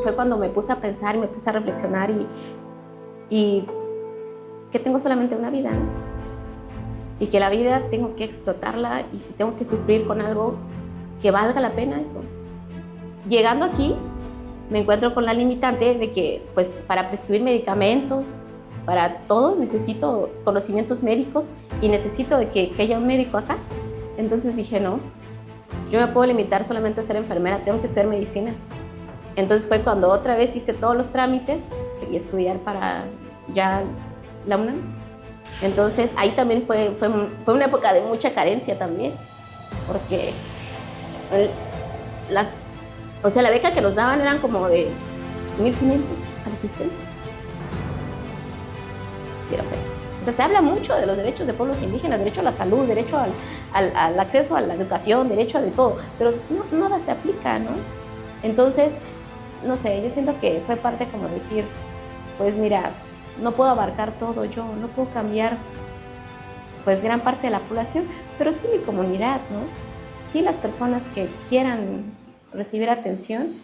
fue cuando me puse a pensar y me puse a reflexionar y que tengo solamente una vida, ¿no? Y que la vida tengo que explotarla y si tengo que sufrir con algo, que valga la pena eso. Llegando aquí, me encuentro con la limitante de que, pues, para prescribir medicamentos, para todo, necesito conocimientos médicos y necesito de que haya un médico acá. Entonces dije, no, yo me puedo limitar solamente a ser enfermera, tengo que estudiar medicina. Entonces fue cuando otra vez hice todos los trámites y estudiar para ya la UNAM. Entonces ahí también fue una época de mucha carencia también, porque la beca que nos daban eran como de 1,500 a la quincena. Sí, era feo. O sea, se habla mucho de los derechos de pueblos indígenas, derecho a la salud, derecho al acceso a la educación, derecho a de todo, pero nada se aplica, ¿no? Entonces, no sé, yo siento que fue parte como decir, pues mira, no puedo abarcar todo yo, no puedo cambiar pues gran parte de la población, pero sí mi comunidad, ¿no? Sí las personas que quieran recibir atención,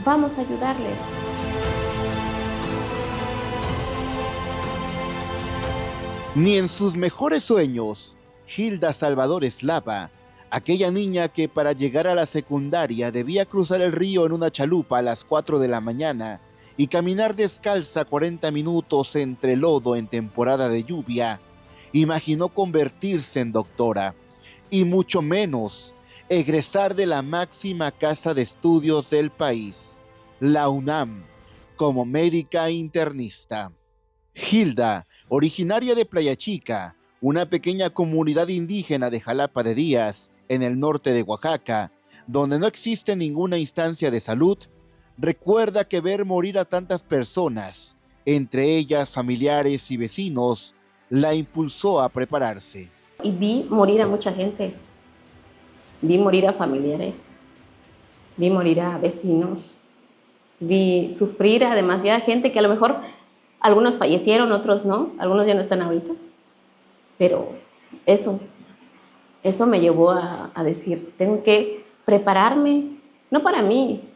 vamos a ayudarles. Ni en sus mejores sueños, Hilda Salvador Eslava, aquella niña que para llegar a la secundaria debía cruzar el río en una chalupa a las 4 de la mañana y caminar descalza 40 minutos entre lodo en temporada de lluvia, imaginó convertirse en doctora, y mucho menos egresar de la máxima casa de estudios del país, la UNAM, como médica internista. Hilda, originaria de Playa Chica, una pequeña comunidad indígena de Jalapa de Díaz, en el norte de Oaxaca, donde no existe ninguna instancia de salud, recuerda que ver morir a tantas personas, entre ellas familiares y vecinos, la impulsó a prepararse. Y vi morir a mucha gente, vi morir a familiares, vi morir a vecinos, vi sufrir a demasiada gente que a lo mejor algunos fallecieron, otros no, algunos ya no están ahorita, pero eso me llevó a decir, tengo que prepararme, no para mí,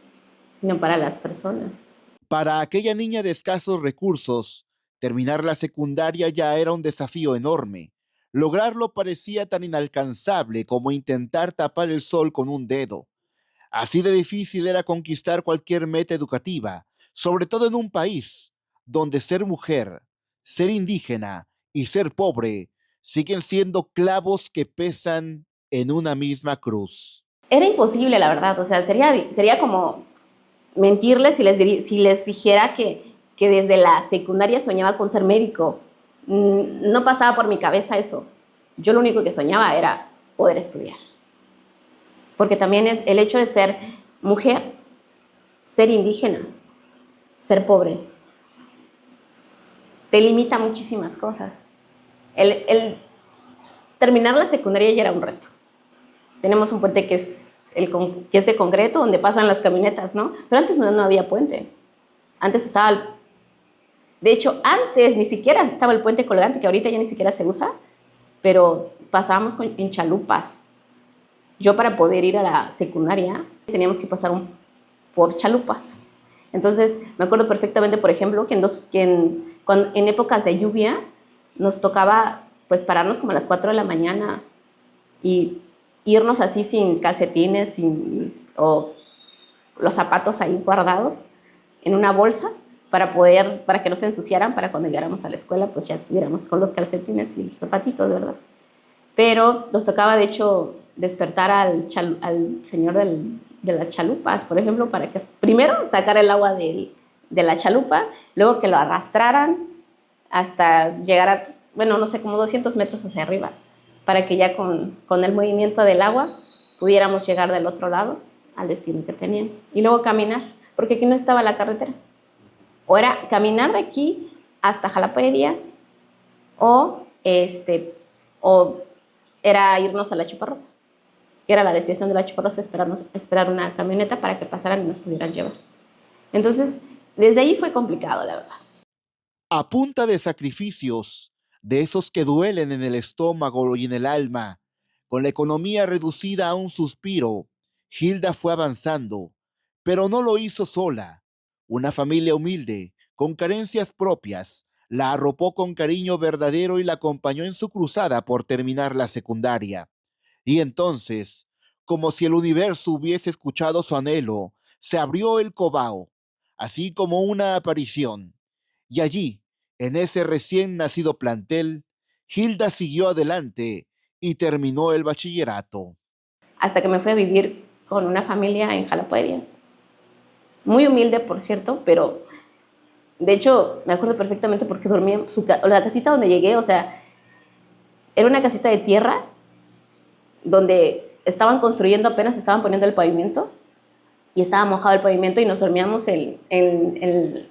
sino para las personas. Para aquella niña de escasos recursos, terminar la secundaria ya era un desafío enorme. Lograrlo parecía tan inalcanzable como intentar tapar el sol con un dedo. Así de difícil era conquistar cualquier meta educativa, sobre todo en un país donde ser mujer, ser indígena y ser pobre siguen siendo clavos que pesan en una misma cruz. Era imposible, la verdad, o sea, sería como mentirles si les dijera que desde la secundaria soñaba con ser médico. No pasaba por mi cabeza eso. Yo lo único que soñaba era poder estudiar. Porque también es el hecho de ser mujer, ser indígena, ser pobre, te limita muchísimas cosas. El terminar la secundaria ya era un reto. Tenemos un puente que es de concreto, donde pasan las camionetas, ¿no? Pero antes no había puente. Antes estaba, de hecho, antes ni siquiera estaba el puente colgante, que ahorita ya ni siquiera se usa, pero pasábamos en chalupas. Yo para poder ir a la secundaria teníamos que pasar por chalupas. Entonces, me acuerdo perfectamente, por ejemplo, que en épocas de lluvia nos tocaba pues pararnos como a las 4 de la mañana y irnos así sin calcetines o los zapatos ahí guardados en una bolsa para que no se ensuciaran, para cuando llegáramos a la escuela pues ya estuviéramos con los calcetines y los zapatitos, de verdad. Pero nos tocaba, de hecho, despertar al señor de las chalupas, por ejemplo, para que primero sacar el agua de la chalupa, luego que lo arrastraran hasta llegar a, bueno, no sé, como 200 metros hacia arriba, para que ya con el movimiento del agua pudiéramos llegar del otro lado al destino que teníamos. Y luego caminar, porque aquí no estaba la carretera. O era caminar de aquí hasta Jalapa de Díaz, o era irnos a la Chuparrosa, que era la desviación de la Chuparrosa, esperar una camioneta para que pasaran y nos pudieran llevar. Entonces, desde ahí fue complicado, la verdad. A punta de sacrificios, de esos que duelen en el estómago y en el alma, con la economía reducida a un suspiro, Hilda fue avanzando, pero no lo hizo sola. Una familia humilde, con carencias propias, la arropó con cariño verdadero y la acompañó en su cruzada por terminar la secundaria. Y entonces, como si el universo hubiese escuchado su anhelo, se abrió el Cobao, así como una aparición. Y allí, en ese recién nacido plantel, Hilda siguió adelante y terminó el bachillerato. Hasta que me fui a vivir con una familia en Jalapa de Díaz. Muy humilde, por cierto, pero de hecho me acuerdo perfectamente porque dormía en la casita donde llegué, o sea, era una casita de tierra donde estaban construyendo, apenas estaban poniendo el pavimento y estaba mojado el pavimento y nos dormíamos en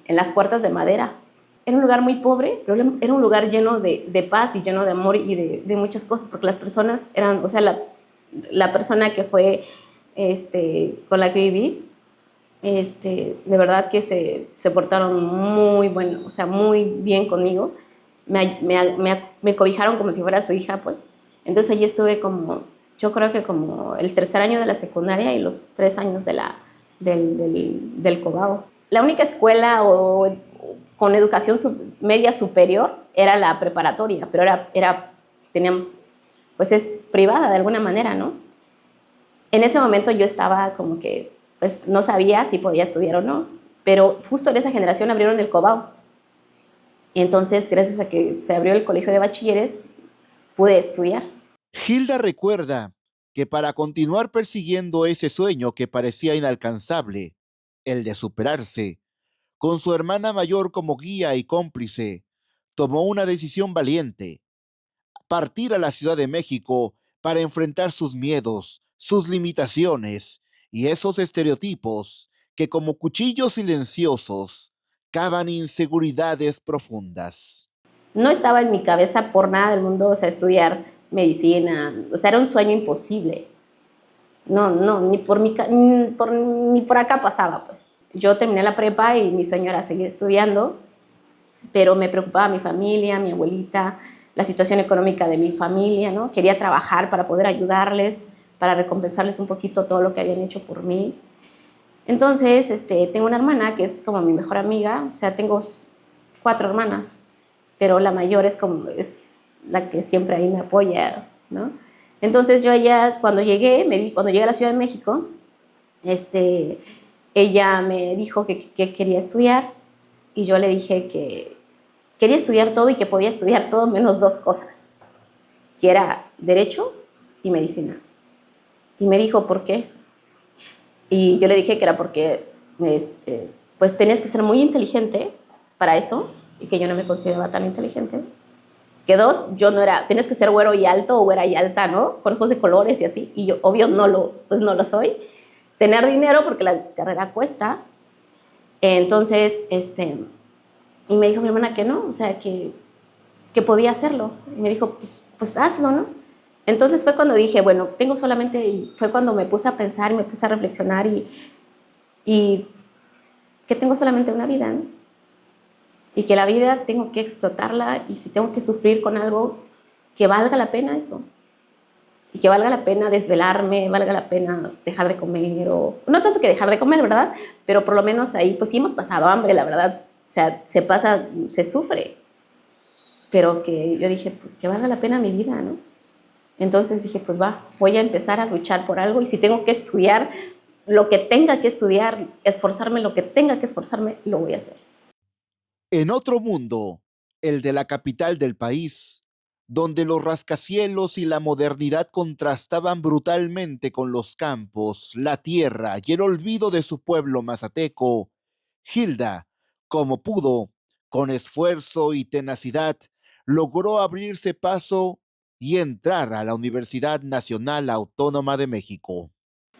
las puertas de madera. Era un lugar muy pobre, pero era un lugar lleno de paz y lleno de amor y de muchas cosas, porque las personas eran, o sea, la persona que fue con la que viví, de verdad que se portaron muy bueno, o sea, muy bien conmigo. Me cobijaron como si fuera su hija, pues. Entonces allí estuve como, yo creo que como el tercer año de la secundaria y los 3 años del Cobao. La única escuela con educación media superior era la preparatoria, pero teníamos, pues es privada de alguna manera, ¿no? En ese momento yo estaba como que, pues no sabía si podía estudiar o no, pero justo en esa generación abrieron el Cobao. Y entonces, gracias a que se abrió el colegio de bachilleres, pude estudiar. Hilda recuerda que para continuar persiguiendo ese sueño que parecía inalcanzable, el de superarse, con su hermana mayor como guía y cómplice, tomó una decisión valiente: partir a la Ciudad de México para enfrentar sus miedos, sus limitaciones y esos estereotipos que como cuchillos silenciosos cavan inseguridades profundas. No estaba en mi cabeza por nada del mundo, o sea, estudiar medicina, o sea, era un sueño imposible. No, no, ni por acá pasaba, pues. Yo terminé la prepa y mi sueño era seguir estudiando, pero me preocupaba mi familia, mi abuelita, la situación económica de mi familia, ¿no? Quería trabajar para poder ayudarles, para recompensarles un poquito todo lo que habían hecho por mí. Entonces, tengo una hermana que es como mi mejor amiga, o sea, tengo 4 hermanas, pero la mayor es la que siempre ahí me apoya, ¿no? Entonces yo ella, cuando llegué a la Ciudad de México, ella me dijo que quería estudiar y yo le dije que quería estudiar todo y que podía estudiar todo menos 2 cosas, que era Derecho y Medicina. Y me dijo, ¿por qué? Y yo le dije que era porque pues tenías que ser muy inteligente para eso y que yo no me consideraba tan inteligente. Que 2, yo no era, tenías que ser güero y alto o güera y alta, ¿no? Con ojos de colores y así. Y yo, obvio, pues no lo soy. Tener dinero porque la carrera cuesta. Entonces, y me dijo mi hermana que no, o sea, que podía hacerlo. Y me dijo, pues hazlo, ¿no? Entonces fue cuando dije, bueno, tengo solamente, y fue cuando me puse a pensar y me puse a reflexionar y que tengo solamente una vida, ¿no? Y que la vida tengo que explotarla y si tengo que sufrir con algo, que valga la pena eso. Y que valga la pena desvelarme, valga la pena dejar de comer, o no tanto que dejar de comer, ¿verdad? Pero por lo menos ahí, pues sí hemos pasado hambre, la verdad. O sea, se sufre. Pero que yo dije, pues que valga la pena mi vida, ¿no? Entonces dije, pues voy a empezar a luchar por algo y si tengo que estudiar lo que tenga que estudiar, esforzarme lo que tenga que esforzarme, lo voy a hacer. En otro mundo, el de la capital del país, donde los rascacielos y la modernidad contrastaban brutalmente con los campos, la tierra y el olvido de su pueblo mazateco, Hilda, como pudo, con esfuerzo y tenacidad, logró abrirse paso y entrar a la Universidad Nacional Autónoma de México.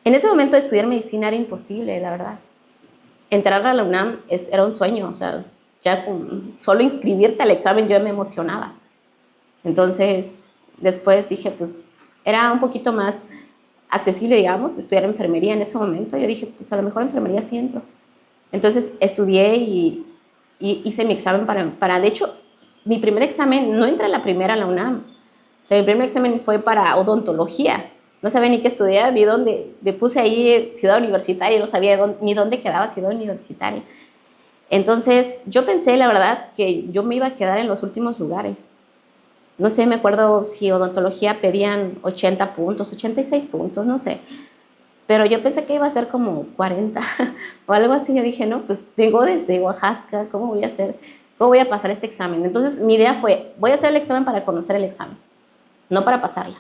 En ese momento estudiar medicina era imposible, la verdad. Entrar a la UNAM era un sueño, o sea, ya con solo inscribirte al examen yo me emocionaba. Entonces, después dije, pues era un poquito más accesible, digamos, estudiar enfermería en ese momento. Yo dije, pues a lo mejor enfermería sí entro. Entonces estudié y hice mi examen de hecho, mi primer examen, no entré a la primera a la UNAM. O sea, mi primer examen fue para odontología. No sabía ni qué estudiar, ni dónde. Me puse ahí Ciudad Universitaria, no sabía ni dónde quedaba Ciudad Universitaria. Entonces, yo pensé, la verdad, que yo me iba a quedar en los últimos lugares. No sé, me acuerdo si odontología pedían 80 puntos, 86 puntos, no sé. Pero yo pensé que iba a ser como 40 o algo así. Yo dije, no, pues vengo desde Oaxaca, ¿cómo voy a hacer? ¿Cómo voy a pasar este examen? Entonces, mi idea fue, voy a hacer el examen para conocer el examen, no para pasarla.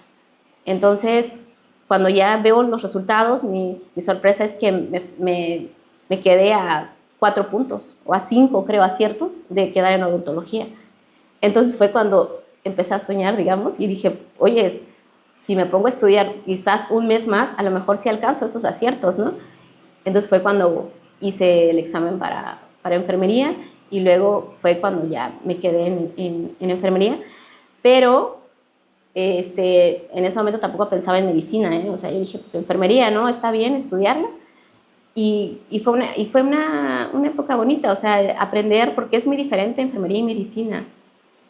Entonces, cuando ya veo los resultados, mi sorpresa es que me quedé a 4 puntos o a 5, creo, aciertos de quedar en odontología. Entonces fue cuando empecé a soñar, digamos, y dije, oye, si me pongo a estudiar quizás un mes más, a lo mejor sí alcanzo esos aciertos, ¿no? Entonces fue cuando hice el examen para enfermería y luego fue cuando ya me quedé en enfermería, pero en ese momento tampoco pensaba en medicina, ¿eh? O sea, yo dije, pues enfermería, ¿no? Está bien estudiarla. Y fue una época bonita, o sea, aprender, porque es muy diferente enfermería y medicina.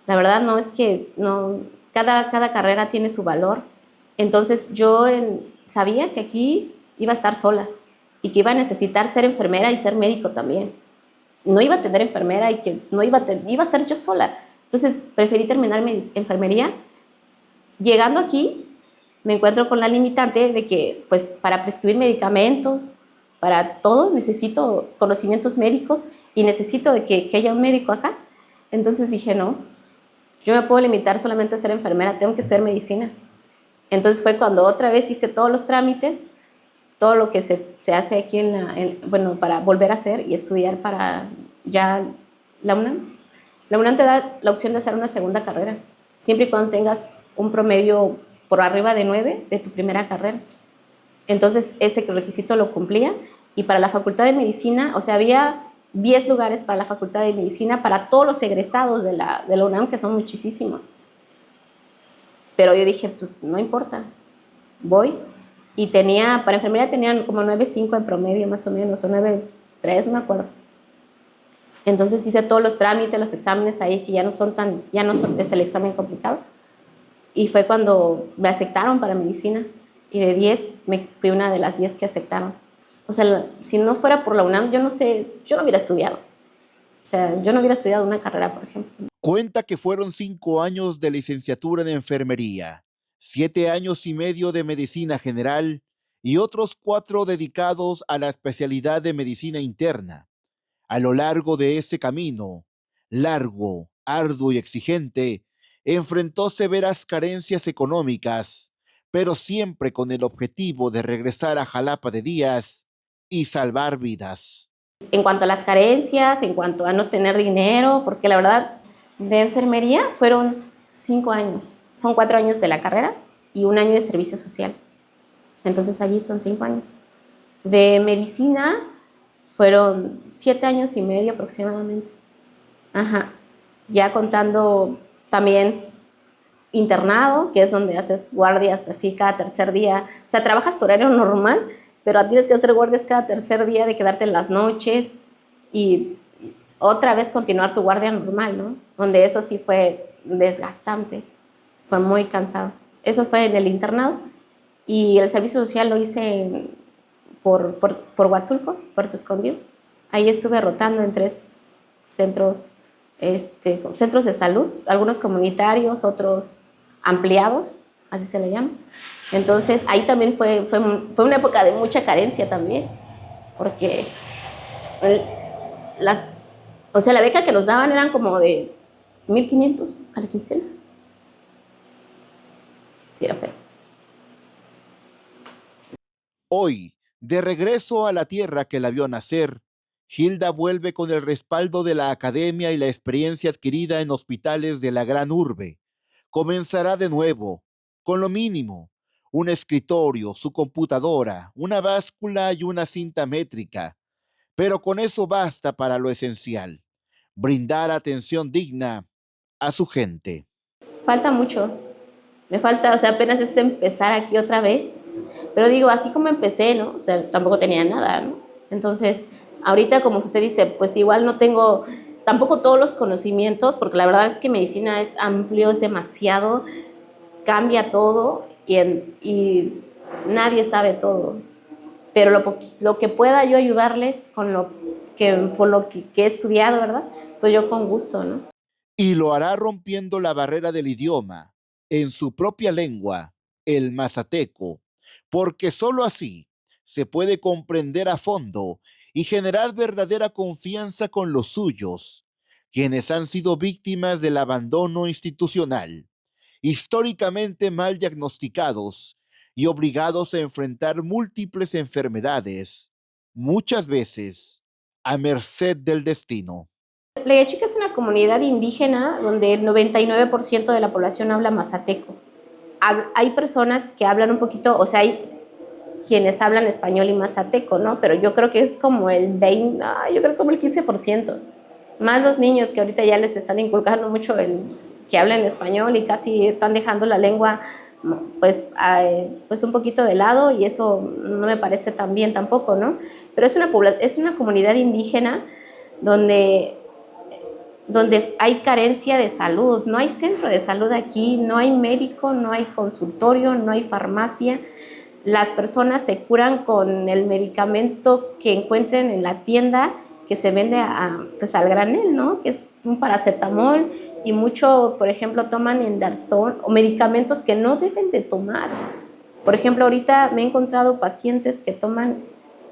La verdad no es que, no, cada carrera tiene su valor. Entonces yo sabía que aquí iba a estar sola y que iba a necesitar ser enfermera y ser médico también. No iba a tener enfermera y que no iba a ser yo sola. Entonces preferí terminar mi enfermería. Llegando aquí, me encuentro con la limitante de que, pues, para prescribir medicamentos, para todo, necesito conocimientos médicos y necesito de que haya un médico acá. Entonces dije, no, yo me puedo limitar solamente a ser enfermera, tengo que estudiar medicina. Entonces fue cuando otra vez hice todos los trámites, todo lo que se hace aquí bueno, para volver a hacer y estudiar para ya la UNAM. La UNAM te da la opción de hacer una segunda carrera, siempre y cuando tengas un promedio por arriba de 9 de tu primera carrera. Entonces ese requisito lo cumplía. Y para la Facultad de Medicina, o sea, había 10 lugares para la Facultad de Medicina para todos los egresados de la UNAM, que son muchísimos. Pero yo dije, pues no importa, voy. Y para enfermería tenían como 9.5 en promedio más o menos, o 9.3, no me acuerdo. Entonces hice todos los trámites, los exámenes ahí, que es el examen complicado. Y fue cuando me aceptaron para medicina. Y de 10, fui una de las 10 que aceptaron. O sea, si no fuera por la UNAM, yo no sé, yo no hubiera estudiado. O sea, yo no hubiera estudiado una carrera, por ejemplo. Cuenta que fueron 5 años de licenciatura en enfermería, 7 años y medio de medicina general y otros 4 dedicados a la especialidad de medicina interna. A lo largo de ese camino, largo, arduo y exigente, enfrentó severas carencias económicas, pero siempre con el objetivo de regresar a Jalapa de Díaz y salvar vidas. En cuanto a las carencias, en cuanto a no tener dinero, porque la verdad, de enfermería fueron 5 años. Son 4 años de la carrera y 1 año de servicio social. Entonces allí son 5 años. De medicina fueron 7 años y medio aproximadamente. Ajá. Ya contando también internado, que es donde haces guardias así cada tercer día. O sea, trabajas tu horario normal, pero tienes que hacer guardias cada tercer día, de quedarte en las noches y otra vez continuar tu guardia normal, ¿no? Donde eso sí fue desgastante, fue muy cansado. Eso fue en el internado y el servicio social lo hice por Huatulco, Puerto Escondido. Ahí estuve rotando en 3 centros de salud, algunos comunitarios, otros ampliados, así se le llama. Entonces ahí también fue una época de mucha carencia también, porque o sea, la beca que nos daban eran como de 1,500 a la quincena. Sí, era feo. Hoy, de regreso a la tierra que la vio nacer, Hilda vuelve con el respaldo de la academia y la experiencia adquirida en hospitales de la gran urbe. Comenzará de nuevo, con lo mínimo, un escritorio, su computadora, una báscula y una cinta métrica. Pero con eso basta para lo esencial, brindar atención digna a su gente. Falta mucho. Me falta, o sea, apenas es empezar aquí otra vez. Pero digo, así como empecé, ¿no? O sea, tampoco tenía nada, ¿no? Entonces, ahorita, como usted dice, pues igual no tengo tampoco todos los conocimientos, porque la verdad es que medicina es amplio, es demasiado, cambia todo y nadie sabe todo. Pero lo que pueda yo ayudarles con que por lo que he estudiado, ¿verdad? Pues yo con gusto, ¿no? Y lo hará rompiendo la barrera del idioma, en su propia lengua, el mazateco, porque sólo así se puede comprender a fondo y generar verdadera confianza con los suyos, quienes han sido víctimas del abandono institucional, históricamente mal diagnosticados y obligados a enfrentar múltiples enfermedades, muchas veces a merced del destino. Playa Chica es una comunidad indígena donde el 99% de la población habla mazateco. Hay personas que hablan un poquito, o sea, hay quienes hablan español y mazateco, ¿no? Pero yo creo que es como el 20, yo creo como el 15%. Más los niños que ahorita ya les están inculcando mucho el que hablan español y casi están dejando la lengua pues un poquito de lado, y eso no me parece tan bien tampoco, ¿no? Pero es una comunidad indígena donde hay carencia de salud, no hay centro de salud aquí, no hay médico, no hay consultorio, no hay farmacia. Las personas se curan con el medicamento que encuentren en la tienda que se vende pues al granel, ¿no? Que es un paracetamol, y mucho, por ejemplo, toman Endarzón o medicamentos que no deben de tomar. Por ejemplo, ahorita me he encontrado pacientes que toman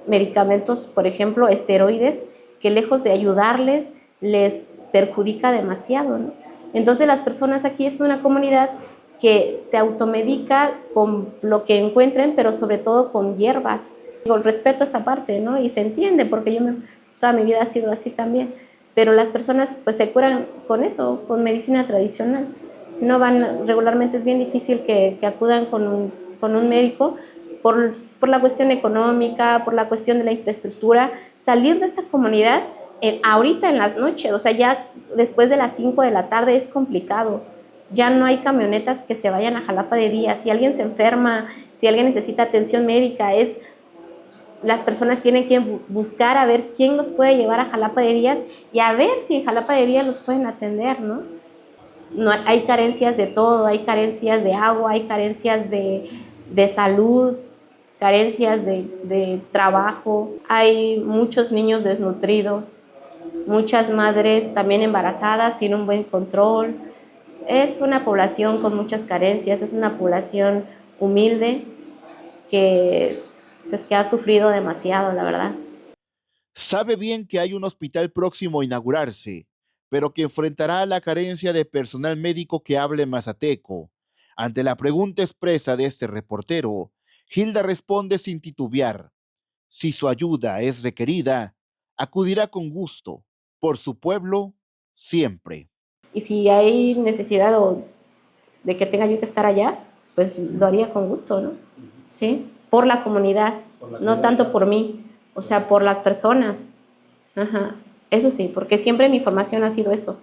medicamentos, por ejemplo, esteroides, que lejos de ayudarles, les perjudica demasiado, ¿no? Entonces las personas aquí es una comunidad que se automedica con lo que encuentren, pero sobre todo con hierbas. Con respeto a esa parte, ¿no? Y se entiende, porque toda mi vida ha sido así también. Pero las personas pues se curan con eso, con medicina tradicional. No van, regularmente es bien difícil que acudan con un médico por la cuestión económica, por la cuestión de la infraestructura. Salir de esta comunidad ahorita en las noches, o sea, ya después de las 5 de la tarde es complicado. Ya no hay camionetas que se vayan a Jalapa de día. Si alguien se enferma, si alguien necesita atención médica, las personas tienen que buscar a ver quién los puede llevar a Jalapa de Díaz y a ver si en Jalapa de Díaz los pueden atender, ¿no? No hay carencias de todo, hay carencias de agua, hay carencias de salud, carencias de trabajo, hay muchos niños desnutridos, muchas madres también embarazadas sin un buen control. Es una población con muchas carencias, es una población humilde que, pues, que ha sufrido demasiado, la verdad. Sabe bien que hay un hospital próximo a inaugurarse, pero que enfrentará la carencia de personal médico que hable mazateco. Ante la pregunta expresa de este reportero, Hilda responde sin titubear. Si su ayuda es requerida, acudirá con gusto. Por su pueblo, siempre. Y si hay necesidad de que tenga yo que estar allá, pues lo haría con gusto, ¿no? ¿Sí? Por la comunidad, no tanto por mí, o sea, por las personas. Ajá. Eso sí, porque siempre mi formación ha sido eso.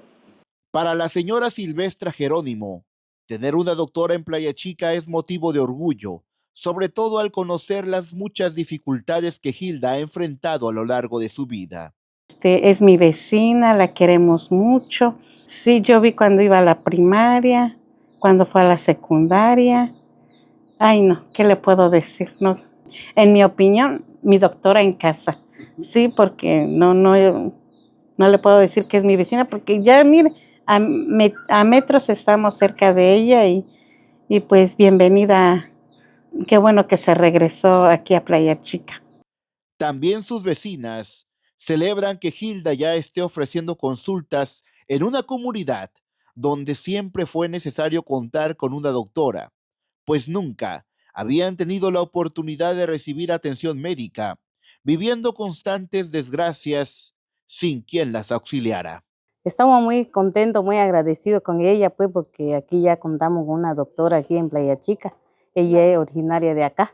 Para la señora Silvestra Jerónimo, tener una doctora en Playa Chica es motivo de orgullo, sobre todo al conocer las muchas dificultades que Hilda ha enfrentado a lo largo de su vida. Es mi vecina, la queremos mucho. Sí, yo vi cuando iba a la primaria, cuando fue a la secundaria. Ay, no, ¿qué le puedo decir? No. En mi opinión, mi doctora en casa. Sí, porque no le puedo decir que es mi vecina, porque ya, mire, a metros estamos cerca de ella y pues bienvenida. Qué bueno que se regresó aquí a Playa Chica. También sus vecinas celebran que Hilda ya esté ofreciendo consultas en una comunidad donde siempre fue necesario contar con una doctora, pues nunca habían tenido la oportunidad de recibir atención médica, viviendo constantes desgracias sin quien las auxiliara. Estamos muy contentos, muy agradecidos con ella, pues, porque aquí ya contamos con una doctora aquí en Playa Chica. Ella es originaria de acá.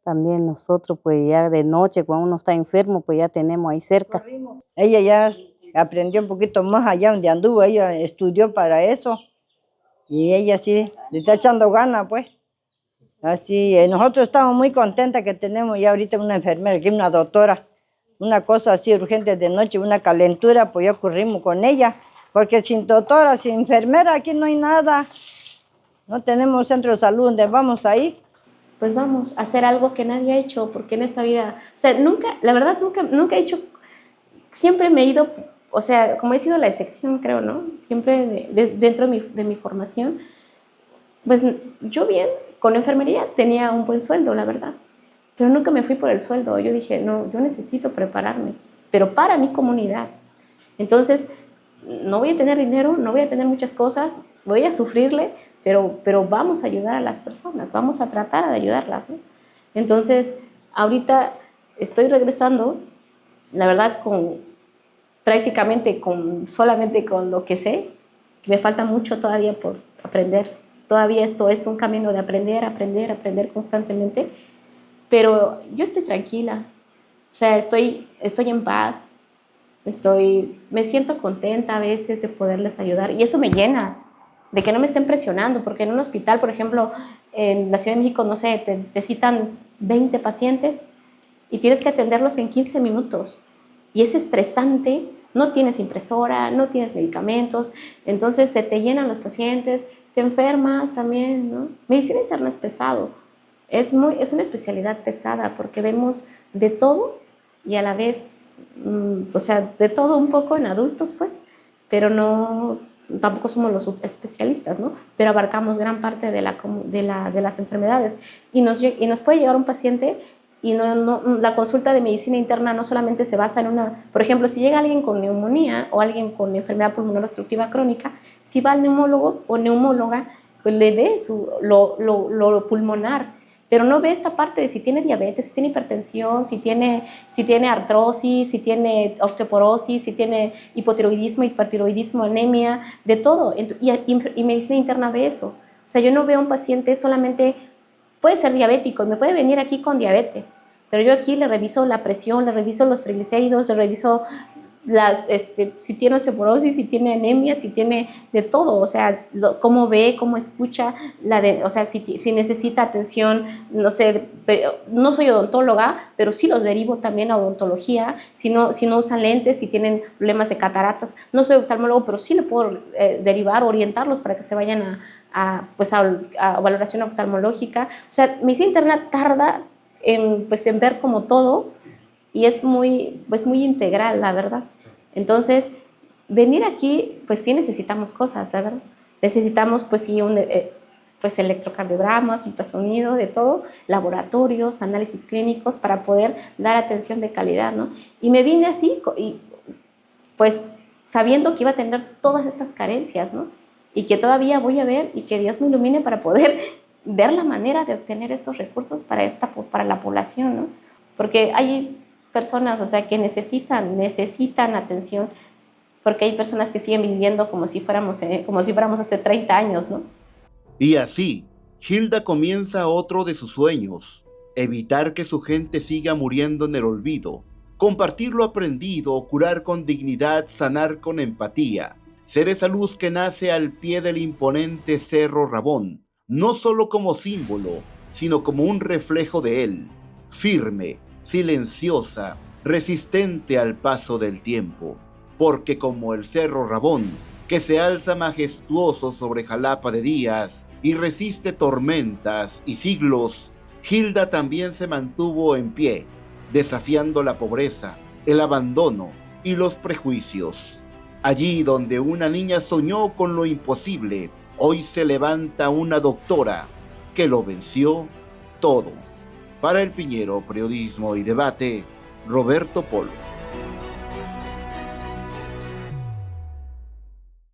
También nosotros, pues, ya de noche, cuando uno está enfermo, pues ya tenemos ahí cerca. Ella ya aprendió un poquito más allá donde anduvo, ella estudió para eso. Y ella sí, le está echando ganas, pues. Así, nosotros estamos muy contentas que tenemos ya ahorita una enfermera, aquí una doctora. Una cosa así urgente de noche, una calentura, pues ya corrimos con ella. Porque sin doctora, sin enfermera, aquí no hay nada. No tenemos centro de salud donde vamos a ir. Pues vamos a hacer algo que nadie ha hecho, porque en esta vida, o sea, nunca, la verdad, nunca he hecho siempre me he ido, o sea, como he sido la excepción, creo, ¿no? Siempre dentro de mi formación, pues yo bien, con enfermería tenía un buen sueldo, la verdad, pero nunca me fui por el sueldo. Yo dije, no, yo necesito prepararme, pero para mi comunidad. Entonces, no voy a tener dinero, no voy a tener muchas cosas, voy a sufrirle, pero vamos a ayudar a las personas, vamos a tratar de ayudarlas, ¿no? Entonces, ahorita estoy regresando, la verdad, prácticamente solamente con lo que sé. Me falta mucho todavía por aprender. Todavía esto es un camino de aprender constantemente, pero yo estoy tranquila, o sea, estoy en paz, me siento contenta a veces de poderles ayudar y eso me llena, de que no me estén presionando, porque en un hospital, por ejemplo, en la Ciudad de México, no sé, te citan 20 pacientes y tienes que atenderlos en 15 minutos y es estresante, no tienes impresora, no tienes medicamentos, entonces se te llenan los pacientes, te enfermas también, ¿no? Medicina interna es pesado, es una especialidad pesada porque vemos de todo y a la vez, o sea, de todo un poco en adultos, pues, pero no, tampoco somos los especialistas, ¿no? Pero abarcamos gran parte de las enfermedades y nos puede llegar un paciente y la consulta de medicina interna no solamente se basa en por ejemplo, si llega alguien con neumonía o alguien con enfermedad pulmonar obstructiva crónica, si va al neumólogo o neumóloga, pues le ve lo pulmonar, pero no ve esta parte de si tiene diabetes, si tiene hipertensión, si tiene artrosis, si tiene osteoporosis, si tiene hipotiroidismo, hipertiroidismo, anemia, de todo. Y medicina interna ve eso. O sea, yo no veo a un paciente solamente, puede ser diabético y me puede venir aquí con diabetes, pero yo aquí le reviso la presión, le reviso los triglicéridos, le reviso si tiene osteoporosis, si tiene anemia, si tiene de todo, o sea, cómo ve, cómo escucha, o sea, si necesita atención, no sé, no soy odontóloga, pero sí los derivo también a odontología, si no usan lentes, si tienen problemas de cataratas, no soy oftalmólogo, pero sí le puedo derivar, orientarlos para que se vayan a valoración oftalmológica. O sea, medicina interna tarda en ver como todo y es muy integral, la verdad. Entonces, venir aquí, pues sí necesitamos cosas, la verdad. Necesitamos, pues sí, electrocardiogramas, ultrasonido, de todo, laboratorios, análisis clínicos para poder dar atención de calidad, ¿no? Y me vine así, y pues sabiendo que iba a tener todas estas carencias, ¿no? Y que todavía voy a ver y que Dios me ilumine para poder ver la manera de obtener estos recursos para la población, ¿no? Porque hay personas, o sea, que necesitan atención, porque hay personas que siguen viviendo como si fuéramos hace 30 años, ¿no? Y así, Hilda comienza otro de sus sueños: evitar que su gente siga muriendo en el olvido, compartir lo aprendido, curar con dignidad, sanar con empatía, ser esa luz que nace al pie del imponente Cerro Rabón, no solo como símbolo, sino como un reflejo de él, firme, silenciosa, resistente al paso del tiempo, porque como el Cerro Rabón, que se alza majestuoso sobre Jalapa de días y resiste tormentas y siglos, Hilda también se mantuvo en pie, desafiando la pobreza, el abandono y los prejuicios. Allí donde una niña soñó con lo imposible, hoy se levanta una doctora que lo venció todo. Para El Piñero, Periodismo y Debate, Roberto Polo.